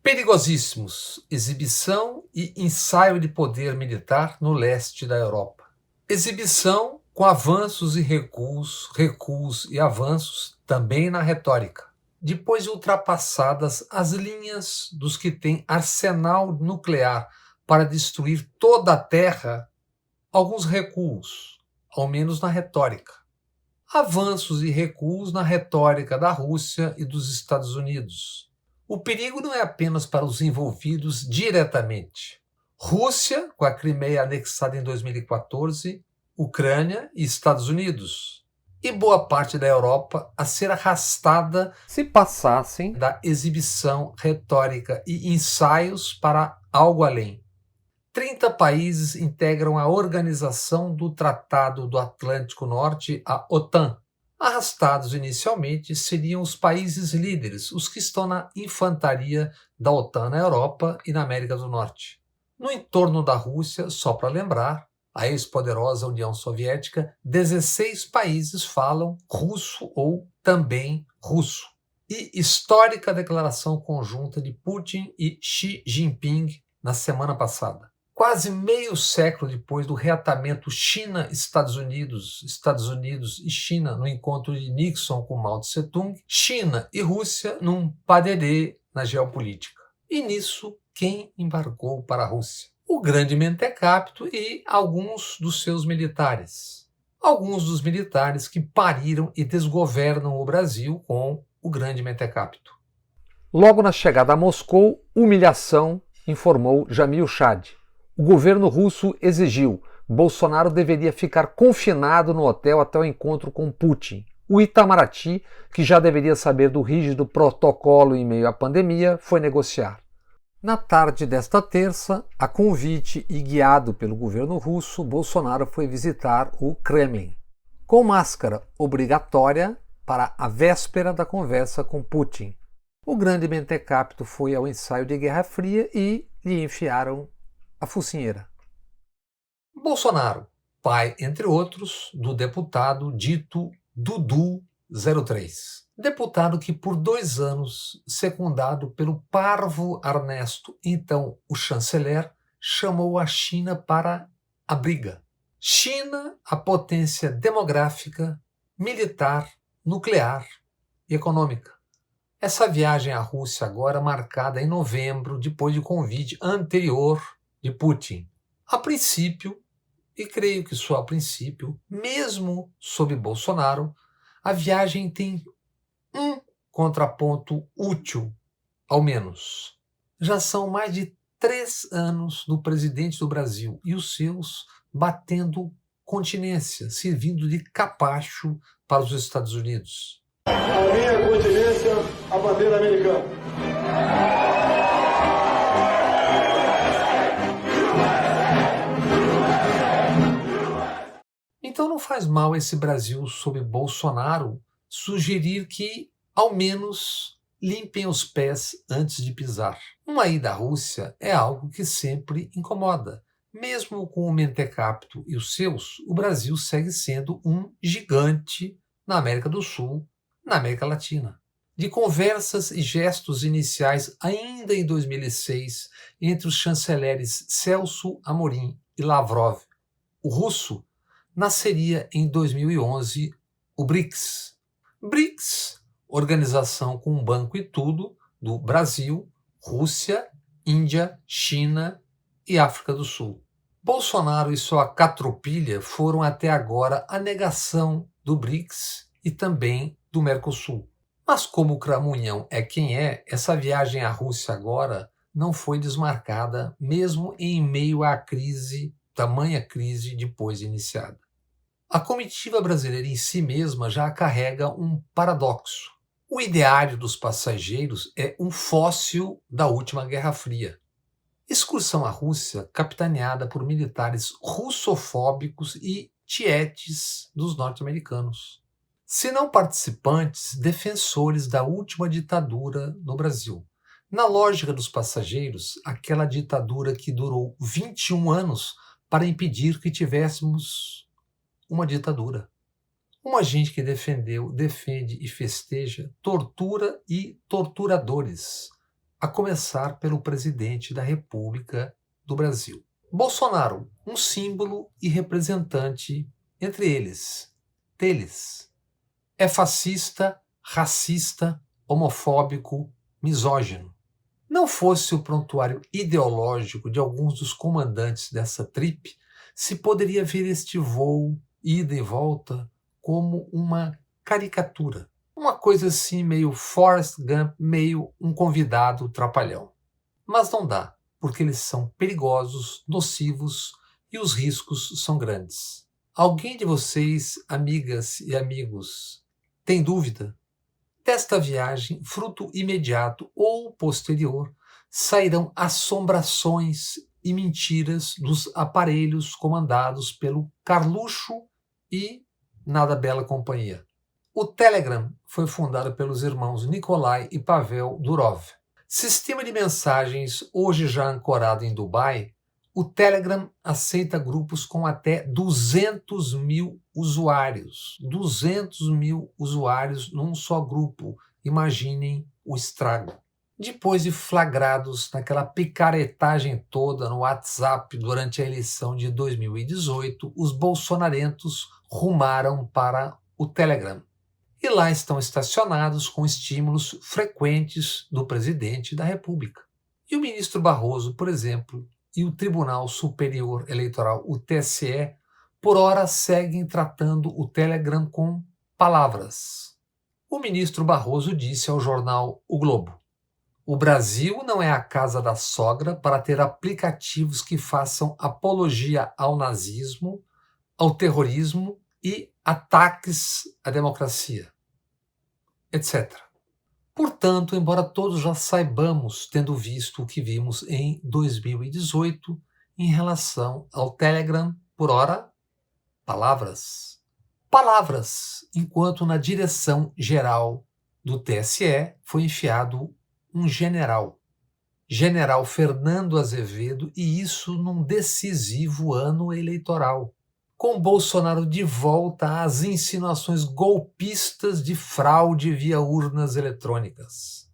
Perigosíssimos: exibição e ensaio de poder militar no leste da Europa. Exibição com avanços e recuos, recuos e avanços também na retórica. Depois de ultrapassadas as linhas dos que têm arsenal nuclear para destruir toda a Terra, alguns recuos, ao menos na retórica. Avanços e recuos na retórica da Rússia e dos Estados Unidos. O perigo não é apenas para os envolvidos diretamente. Rússia, com a Crimeia anexada em 2014, Ucrânia e Estados Unidos. E boa parte da Europa a ser arrastada se passassem da exibição retórica e ensaios para algo além. 30 países integram a Organização do Tratado do Atlântico Norte, a OTAN. Arrastados inicialmente seriam os países líderes, os que estão na infantaria da OTAN na Europa e na América do Norte. No entorno da Rússia, só para lembrar, a ex-poderosa União Soviética, 16 países falam russo ou também russo. E histórica declaração conjunta de Putin e Xi Jinping na semana passada. Quase meio século depois do reatamento China-Estados Unidos, Estados Unidos e China no encontro de Nixon com Mao Tse-tung, China e Rússia num paderê na geopolítica. E nisso, quem embarcou para a Rússia? O grande mentecapto e alguns dos seus militares. Alguns dos militares que pariram e desgovernam o Brasil com o grande mentecapto. Logo na chegada a Moscou, humilhação, informou Jamil Chad. O governo russo exigiu: Bolsonaro deveria ficar confinado no hotel até o encontro com Putin. O Itamaraty, que já deveria saber do rígido protocolo em meio à pandemia, foi negociar. Na tarde desta terça, a convite e guiado pelo governo russo, Bolsonaro foi visitar o Kremlin, com máscara obrigatória para a véspera da conversa com Putin. O grande mentecapto foi ao ensaio de Guerra Fria e lhe enfiaram a focinheira. Bolsonaro, pai, entre outros, do deputado dito Dudu 03. Deputado que por 2 anos, secundado pelo parvo Ernesto, então o chanceler, chamou a China para a briga. China, a potência demográfica, militar, nuclear e econômica. Essa viagem à Rússia agora marcada em novembro, depois de convite anterior de Putin. A princípio, e creio que só a princípio, mesmo sob Bolsonaro, a viagem tem um contraponto útil, ao menos. Já são mais de 3 anos do presidente do Brasil e os seus batendo continência, servindo de capacho para os Estados Unidos. A minha continência, a bandeira americana. Então não faz mal esse Brasil sob Bolsonaro sugerir que, ao menos, limpem os pés antes de pisar. Uma ida à Rússia é algo que sempre incomoda. Mesmo com o mentecapto e os seus, o Brasil segue sendo um gigante na América do Sul, na América Latina. De conversas e gestos iniciais ainda em 2006 entre os chanceleres Celso Amorim e Lavrov, o russo, nasceria em 2011 o BRICS. BRICS, organização com um banco e tudo do Brasil, Rússia, Índia, China e África do Sul. Bolsonaro e sua catropilha foram até agora a negação do BRICS e também do Mercosul. Mas como o Cramunhão é quem é, essa viagem à Rússia agora não foi desmarcada, mesmo em meio à crise, tamanha crise depois iniciada. A comitiva brasileira em si mesma já carrega um paradoxo. O ideário dos passageiros é um fóssil da última Guerra Fria. Excursão à Rússia capitaneada por militares russofóbicos e tietes dos norte-americanos. Se não participantes, defensores da última ditadura no Brasil. Na lógica dos passageiros, aquela ditadura que durou 21 anos para impedir que tivéssemos uma ditadura. Uma gente que defendeu, defende e festeja tortura e torturadores, a começar pelo presidente da República do Brasil. Bolsonaro, um símbolo e representante entre deles. É fascista, racista, homofóbico, misógino. Não fosse o prontuário ideológico de alguns dos comandantes dessa tripe, se poderia ver este voo, ida e volta, como uma caricatura. Uma coisa assim, meio Forrest Gump, meio um convidado trapalhão. Mas não dá, porque eles são perigosos, nocivos e os riscos são grandes. Alguém de vocês, amigas e amigos, tem dúvida? Desta viagem, fruto imediato ou posterior, sairão assombrações e mentiras dos aparelhos comandados pelo Carluxo e nada bela companhia. O Telegram foi fundado pelos irmãos Nikolai e Pavel Durov. Sistema de mensagens hoje já ancorado em Dubai, o Telegram aceita grupos com até 200 mil usuários. 200 mil usuários num só grupo. Imaginem o estrago. Depois de flagrados naquela picaretagem toda no WhatsApp durante a eleição de 2018, os bolsonarentos rumaram para o Telegram. E lá estão estacionados com estímulos frequentes do presidente da República. E o ministro Barroso, por exemplo, e o Tribunal Superior Eleitoral, o TSE, por hora seguem tratando o Telegram com palavras. O ministro Barroso disse ao jornal O Globo: "O Brasil não é a casa da sogra para ter aplicativos que façam apologia ao nazismo, ao terrorismo e ataques à democracia, etc." Portanto, embora todos já saibamos, tendo visto o que vimos em 2018 em relação ao Telegram, por ora, palavras. Palavras, enquanto na direção geral do TSE foi enfiado um general Fernando Azevedo, e isso num decisivo ano eleitoral, com Bolsonaro de volta às insinuações golpistas de fraude via urnas eletrônicas.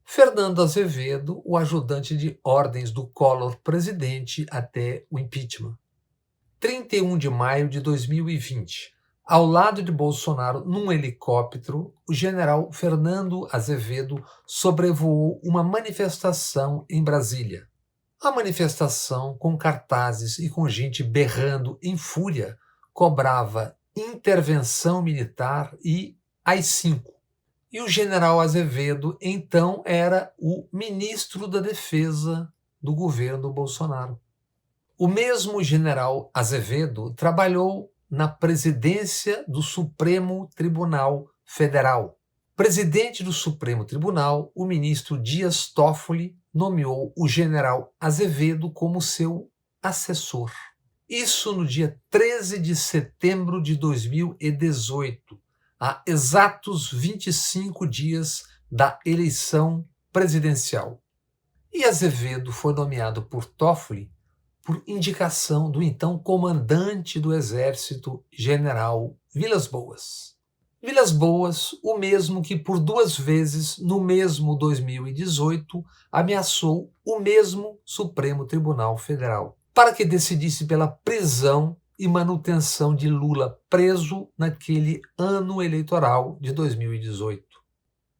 Fernando Azevedo, o ajudante de ordens do Collor presidente até o impeachment. 31 de maio de 2020. Ao lado de Bolsonaro, num helicóptero, o general Fernando Azevedo sobrevoou uma manifestação em Brasília. A manifestação, com cartazes e com gente berrando em fúria, cobrava intervenção militar e AI-5. E o general Azevedo, então, era o ministro da Defesa do governo Bolsonaro. O mesmo general Azevedo trabalhou na presidência do Supremo Tribunal Federal. Presidente do Supremo Tribunal, o ministro Dias Toffoli nomeou o general Azevedo como seu assessor. Isso no dia 13 de setembro de 2018, há exatos 25 dias da eleição presidencial. E Azevedo foi nomeado por Toffoli por indicação do então comandante do Exército, general Vilas Boas. Vilas Boas, o mesmo que por 2 vezes, no mesmo 2018, ameaçou o mesmo Supremo Tribunal Federal para que decidisse pela prisão e manutenção de Lula preso naquele ano eleitoral de 2018.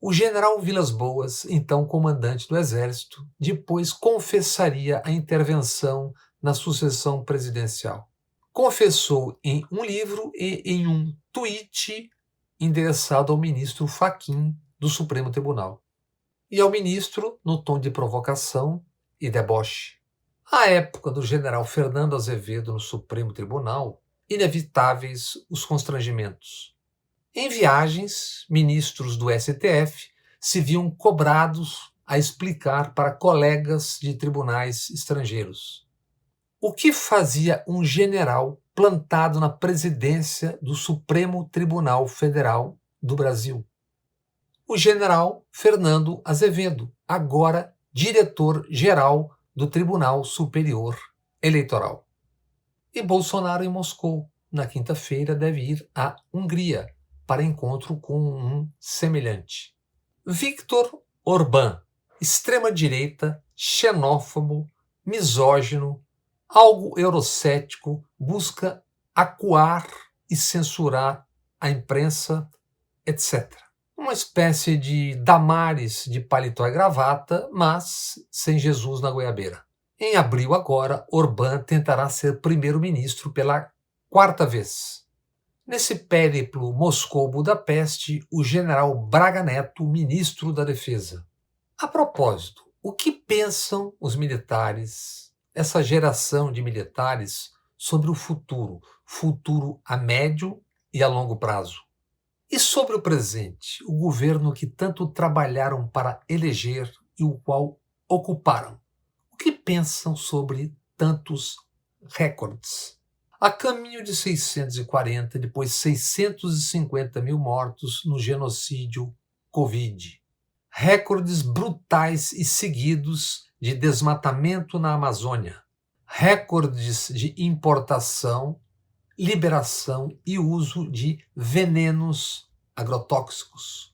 O general Vilas Boas, então comandante do Exército, depois confessaria a intervenção na sucessão presidencial. Confessou em um livro e em um tweet endereçado ao ministro Fachin do Supremo Tribunal, e ao ministro no tom de provocação e deboche. À época do general Fernando Azevedo no Supremo Tribunal, inevitáveis os constrangimentos. Em viagens, ministros do STF se viam cobrados a explicar para colegas de tribunais estrangeiros o que fazia um general plantado na presidência do Supremo Tribunal Federal do Brasil. O general Fernando Azevedo, agora diretor-geral do Tribunal Superior Eleitoral. E Bolsonaro, em Moscou, na quinta-feira, deve ir à Hungria para encontro com um semelhante. Viktor Orbán, extrema-direita, xenófobo, misógino, algo eurocético, busca acuar e censurar a imprensa, etc. Uma espécie de Damares de paletó e gravata, mas sem Jesus na goiabeira. Em abril agora, Orbán tentará ser primeiro-ministro pela 4ª vez. Nesse périplo Moscou-Budapeste, o general Braga Neto, ministro da Defesa. A propósito, o que pensam os militares, essa geração de militares, sobre o futuro a médio e a longo prazo? E sobre o presente, o governo que tanto trabalharam para eleger e o qual ocuparam? O que pensam sobre tantos recordes? A caminho de 640, depois 650 mil mortos no genocídio Covid. Recordes brutais e seguidos de desmatamento na Amazônia. Recordes de importação, liberação e uso de venenos agrotóxicos.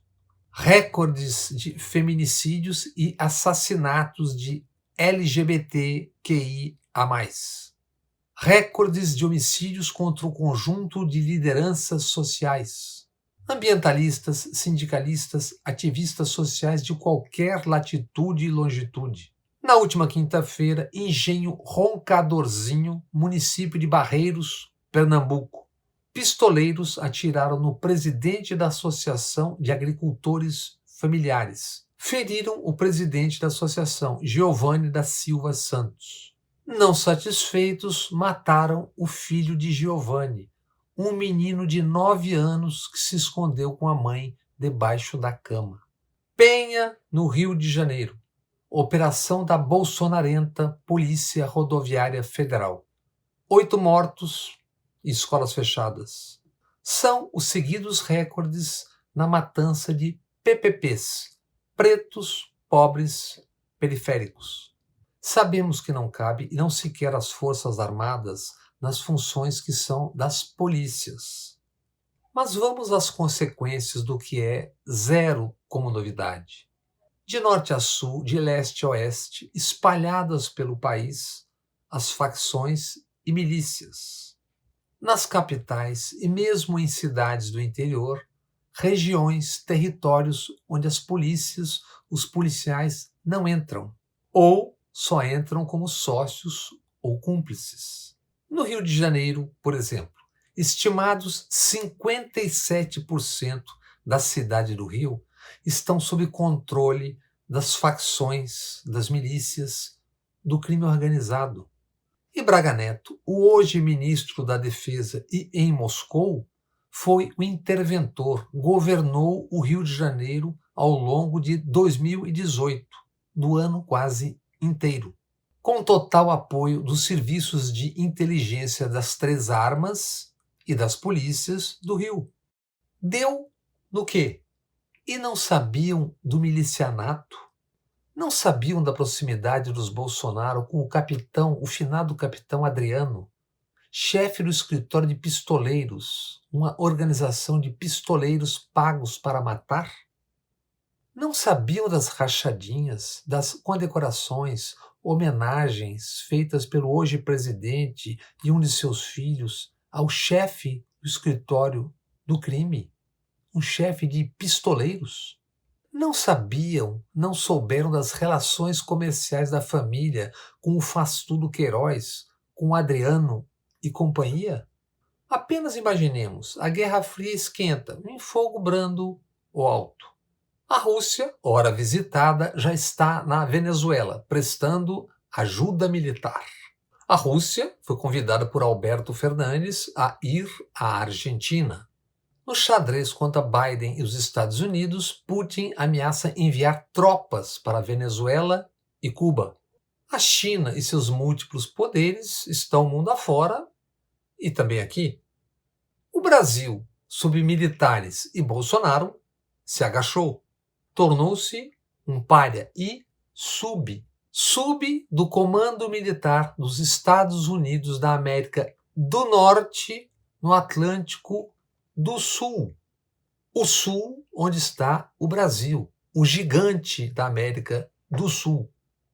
Recordes de feminicídios e assassinatos de LGBTQIA+. Recordes de homicídios contra o conjunto de lideranças sociais. Ambientalistas, sindicalistas, ativistas sociais de qualquer latitude e longitude. Na última quinta-feira, Engenho Roncadorzinho, município de Barreiros, Pernambuco. Pistoleiros atiraram no presidente da Associação de Agricultores Familiares. Feriram o presidente da associação, Giovanni da Silva Santos. Não satisfeitos, mataram o filho de Giovanni, um menino de 9 anos que se escondeu com a mãe debaixo da cama. Penha, no Rio de Janeiro. Operação da bolsonarenta Polícia Rodoviária Federal. 8 mortos e escolas fechadas. São os seguidos recordes na matança de PPPs, pretos, pobres, periféricos. Sabemos que não cabe, e não sequer as Forças Armadas, nas funções que são das polícias. Mas vamos às consequências do que é zero como novidade. De norte a sul, de leste a oeste, espalhadas pelo país, as facções e milícias. Nas capitais e mesmo em cidades do interior, regiões, territórios onde as polícias, os policiais não entram, ou só entram como sócios ou cúmplices. No Rio de Janeiro, por exemplo, estimados 57% da cidade do Rio estão sob controle das facções, das milícias, do crime organizado. E Braga Neto, o hoje ministro da Defesa e em Moscou, foi o interventor, governou o Rio de Janeiro ao longo de 2018, do ano quase inteiro, com total apoio dos serviços de inteligência das 3 armas e das polícias do Rio. Deu no quê? E não sabiam do milicianato? Não sabiam da proximidade dos Bolsonaro com o finado capitão Adriano, chefe do escritório de pistoleiros, uma organização de pistoleiros pagos para matar? Não sabiam das rachadinhas, das condecorações, homenagens feitas pelo hoje presidente e um de seus filhos ao chefe do escritório do crime, um chefe de pistoleiros? Não sabiam, não souberam das relações comerciais da família com o faz-tudo Queiroz, com o Adriano e companhia? Apenas imaginemos, a Guerra Fria esquenta, em fogo brando ou alto. A Rússia, ora visitada, já está na Venezuela, prestando ajuda militar. A Rússia foi convidada por Alberto Fernandes a ir à Argentina. No xadrez contra Biden e os Estados Unidos, Putin ameaça enviar tropas para a Venezuela e Cuba. A China e seus múltiplos poderes estão mundo afora e também aqui. O Brasil, sob militares e Bolsonaro, se agachou, tornou-se um pária e sub do comando militar dos Estados Unidos da América do Norte no Atlântico do Sul. O Sul, onde está o Brasil, o gigante da América do Sul.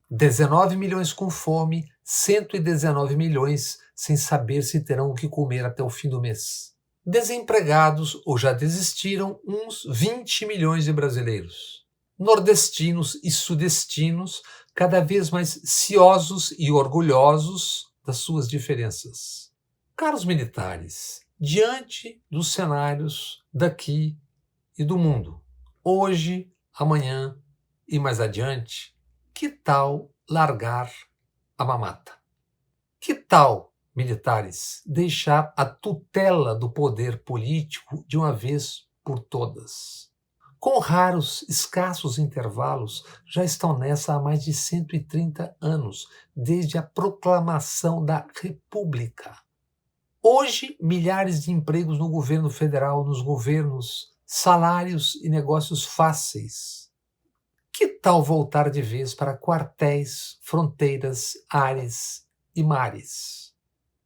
19 milhões com fome, 119 milhões sem saber se terão o que comer até o fim do mês. Desempregados ou já desistiram uns 20 milhões de brasileiros. Nordestinos e sudestinos cada vez mais ciosos e orgulhosos das suas diferenças. Caros militares, diante dos cenários daqui e do mundo, hoje, amanhã e mais adiante, que tal largar a mamata? Que tal, militares, deixar a tutela do poder político de uma vez por todas? Com raros, escassos intervalos, já estão nessa há mais de 130 anos, desde a proclamação da República. Hoje, milhares de empregos no governo federal, nos governos, salários e negócios fáceis. Que tal voltar de vez para quartéis, fronteiras, ares e mares?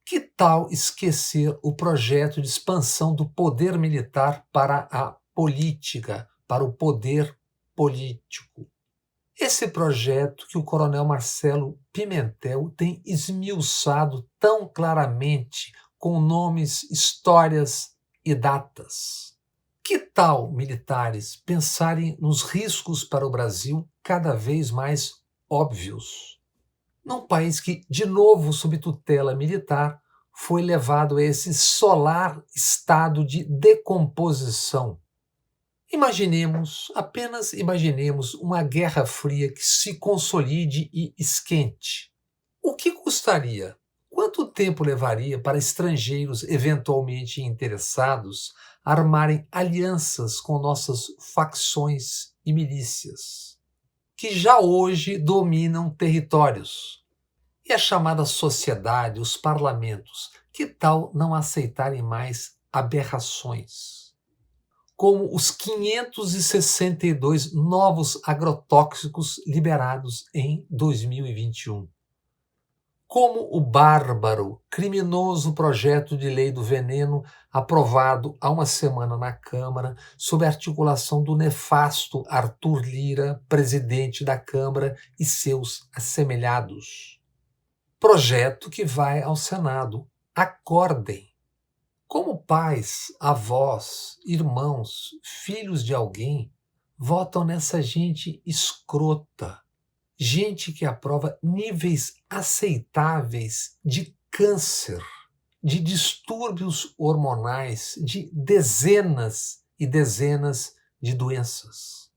Que tal esquecer o projeto de expansão do poder militar para a política, para o poder político? Esse projeto que o coronel Marcelo Pimentel tem esmiuçado tão claramente com nomes, histórias e datas. Que tal, militares, pensarem nos riscos para o Brasil cada vez mais óbvios? Num país que, de novo sob tutela militar, foi levado a esse solar estado de decomposição. Apenas imaginemos uma guerra fria que se consolide e esquente. O que custaria? Quanto tempo levaria para estrangeiros eventualmente interessados armarem alianças com nossas facções e milícias, que já hoje dominam territórios? E a chamada sociedade, os parlamentos, que tal não aceitarem mais aberrações? Como os 562 novos agrotóxicos liberados em 2021. Como o bárbaro, criminoso projeto de lei do veneno aprovado há uma semana na Câmara, sob a articulação do nefasto Arthur Lira, presidente da Câmara, e seus assemelhados. Projeto que vai ao Senado. Acordem! Como pais, avós, irmãos, filhos de alguém, votam nessa gente escrota, gente que aprova níveis aceitáveis de câncer, de distúrbios hormonais, de dezenas e dezenas de doenças.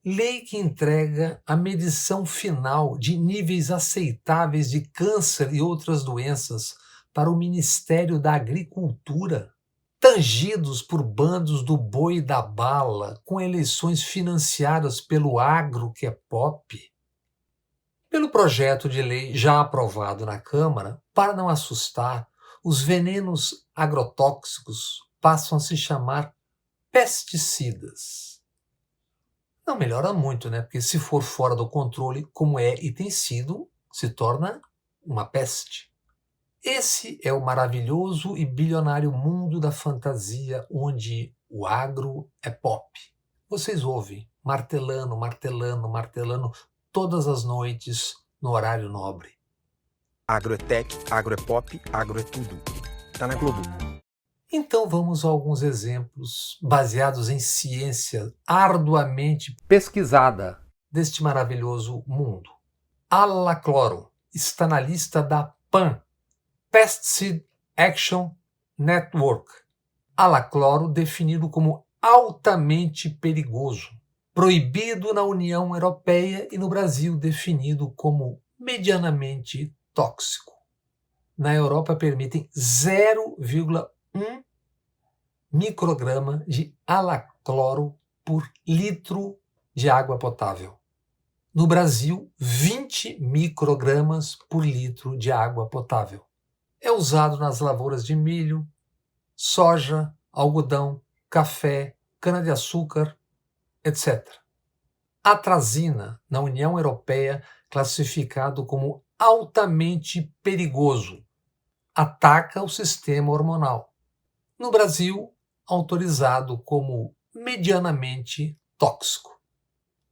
Lei que entrega a medição final de níveis aceitáveis de câncer e outras doenças para o Ministério da Agricultura, tangidos por bandos do boi e da bala, com eleições financiadas pelo agro que é pop. Pelo projeto de lei já aprovado na Câmara, para não assustar, os venenos agrotóxicos passam a se chamar pesticidas. Não melhora muito, né? Porque se for fora do controle, como é e tem sido, se torna uma peste. Esse é o maravilhoso e bilionário mundo da fantasia, onde o agro é pop. Vocês ouvem, martelando, martelando, martelando, todas as noites, no horário nobre. Agro é tech, agro é pop, agro é tudo. Tá na Globo. Então vamos a alguns exemplos baseados em ciência arduamente pesquisada deste maravilhoso mundo. Alacloro está na lista da PAN, Pesticide Action Network. Alacloro definido como altamente perigoso, proibido na União Europeia e no Brasil definido como medianamente tóxico. Na Europa permitem 0,1 micrograma de alacloro por litro de água potável. No Brasil, 20 microgramas por litro de água potável. É usado nas lavouras de milho, soja, algodão, café, cana-de-açúcar, etc. Atrazina, na União Europeia, classificado como altamente perigoso, ataca o sistema hormonal. No Brasil, autorizado como medianamente tóxico.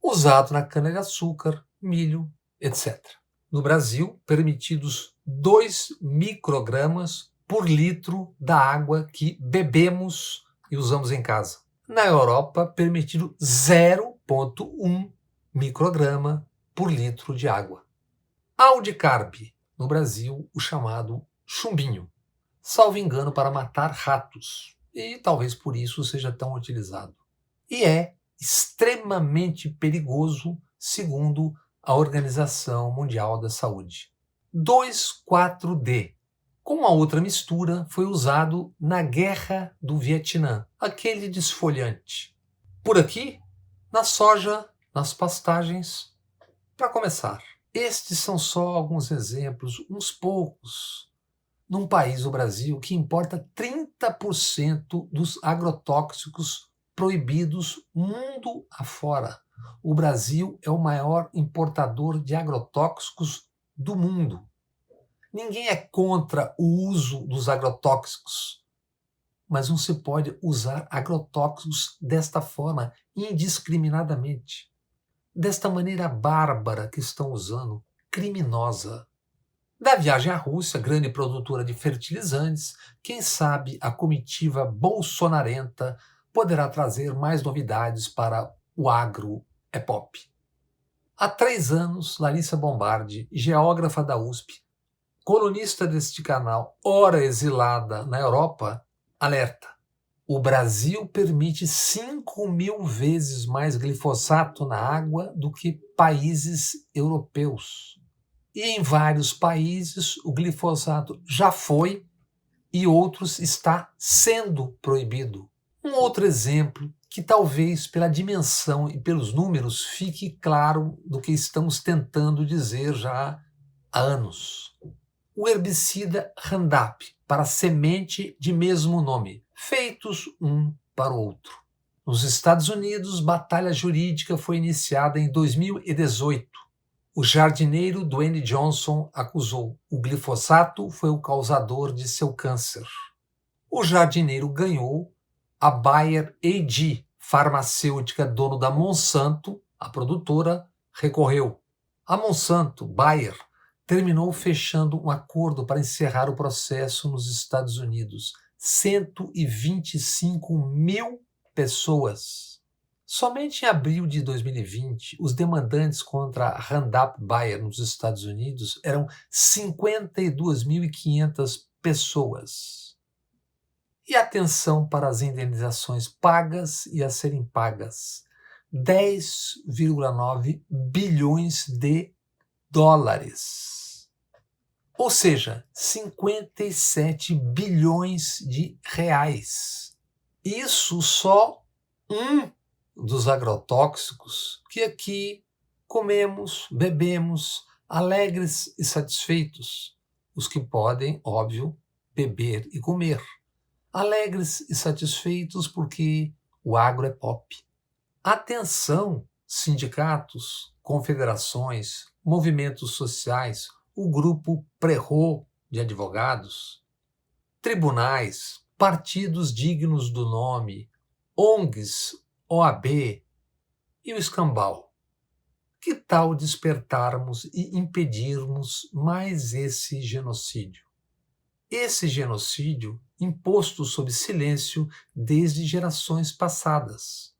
Usado na cana-de-açúcar, milho, etc. No Brasil, permitidos 2 microgramas por litro da água que bebemos e usamos em casa. Na Europa, permitido 0,1 micrograma por litro de água. Audicarb, no Brasil, o chamado chumbinho, salvo engano para matar ratos, e talvez por isso seja tão utilizado. E é extremamente perigoso, segundo a Organização Mundial da Saúde. 2,4-D. Com a outra mistura, foi usado na Guerra do Vietnã, aquele desfolhante. Por aqui, na soja, nas pastagens. Para começar, estes são só alguns exemplos, uns poucos, num país, o Brasil, que importa 30% dos agrotóxicos proibidos mundo afora. O Brasil é o maior importador de agrotóxicos do mundo. Ninguém é contra o uso dos agrotóxicos, mas não se pode usar agrotóxicos desta forma, indiscriminadamente. Desta maneira bárbara que estão usando, criminosa. Da viagem à Rússia, grande produtora de fertilizantes, quem sabe a comitiva bolsonarenta poderá trazer mais novidades para o agro EPOP. Há 3 anos, Larissa Bombardi, geógrafa da USP, colunista deste canal, ora exilada na Europa, alerta. O Brasil permite 5.000 vezes mais glifosato na água do que países europeus. E em vários países o glifosato já foi e outros está sendo proibido. Um outro exemplo que talvez pela dimensão e pelos números fique claro do que estamos tentando dizer já há anos. O herbicida Roundup para semente de mesmo nome, feitos um para o outro. Nos Estados Unidos, batalha jurídica foi iniciada em 2018. O jardineiro Dwayne Johnson acusou o glifosato foi o causador de seu câncer. O jardineiro ganhou, a Bayer AG, farmacêutica dono da Monsanto, a produtora, recorreu. A Monsanto, Bayer, terminou fechando um acordo para encerrar o processo nos Estados Unidos. 125.000 pessoas. Somente em abril de 2020, os demandantes contra a Roundup Bayer nos Estados Unidos eram 52.500 pessoas. E atenção para as indenizações pagas e a serem pagas. 10,9 bilhões de dólares. Ou seja, 57 bilhões de reais. Isso só um dos agrotóxicos que aqui comemos, bebemos, alegres e satisfeitos. Os que podem, óbvio, beber e comer. Alegres e satisfeitos porque o agro é pop. Atenção, sindicatos, confederações, movimentos sociais, o grupo Prerro de advogados, tribunais, partidos dignos do nome, ONGs, OAB e o escambau. Que tal despertarmos e impedirmos mais esse genocídio? Esse genocídio imposto sob silêncio desde gerações passadas.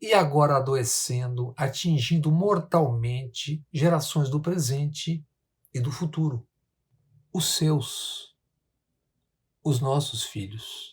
E agora adoecendo, atingindo mortalmente gerações do presente e do futuro. Os seus, os nossos filhos.